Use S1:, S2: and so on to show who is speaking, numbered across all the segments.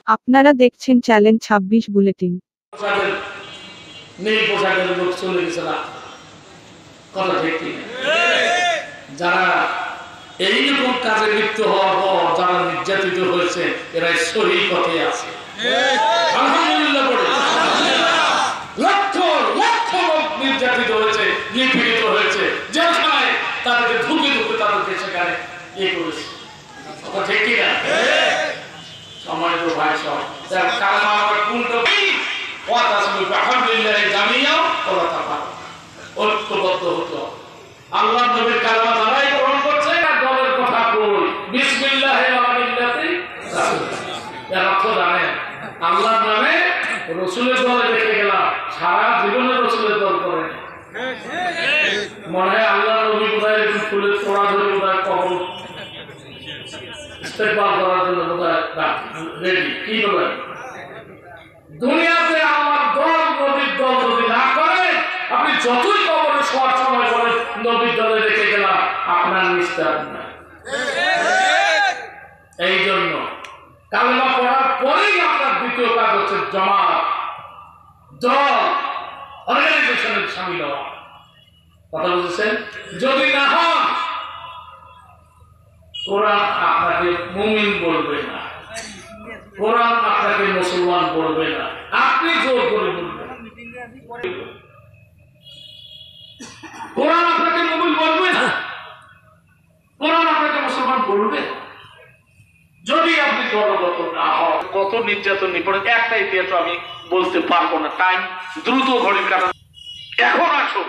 S1: আপনারা দেখছেন challenge ২৬ bulletin.
S2: নীল পোশাকের লোক চলে গেছে না, কথা ঠিক কি? যারা এইরকম কাজে লিপ্ত হওয়ার পর যারা নির্যাতিত হয়েছে এরাই সহি পথে আছে। আলহামদুলিল্লাহ পড়ে লক্ষ লক্ষ লোক নির্যাতিত হয়েছে, নিপীড়িত হয়েছে, যেখানে তাদেরকে ধুকে ধুকে তাদেরকে সেখানে ইয়ে করেছে, কথা ঠিক কি না? সম্মানিত ভাই সব কালমা আমরা কোনটা ঐক্যবদ্ধ হতো। আল্লাহ নবীর কালমা যারাই গ্রহণ করছে দলের কথা কই বিসমিল্লাহ এর অর্থ জানেন? আল্লাহর নামে রসুলের দলে দেখে গেলাম, সারা জীবনে রসুলের দল করেন। মনে হয় আল্লাহ নবী বোধহয় ফুলের তোড়া ধরে বোধহয় কবর ইস্তেকবাল করার জন্য বোধহয় রেডি। কি বলেন? দুনিয়াতে আমার দল নবীর দল যদি না করেন, আপনি যতই কবরে শোয়ার সময় বলেন নবীর দলে রেখে গেলাম, আপনার নিস্তার নাই। এই জন্য কালেমা পড়ার পরেই আপনার দ্বিতীয় কাজ হচ্ছে জামাত, দল, অর্গানাইজেশনে শামিল হওয়া। কথা বুঝেছেন? যদি না হন কোরআন আপনাকে মুমিন বলবে না, কোরআন আপনাকে মুসলমান বলবে না, আপনি জোর করে বলবেন। কোরআন আপনাকে মুমিন বলবে না, কোরআন আপনাকে মুসলমান বলবে যদি আপনি দলগত না হন। কত নির্যাতন নিপড়ে একটা ইতিহাস আমি বলতে পারবো না, টাইম দ্রুত ঘড়ির কারণে। এখন আসুন,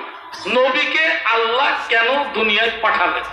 S2: নবীকে আল্লাহ কেন দুনিয়ায় পাঠালেন?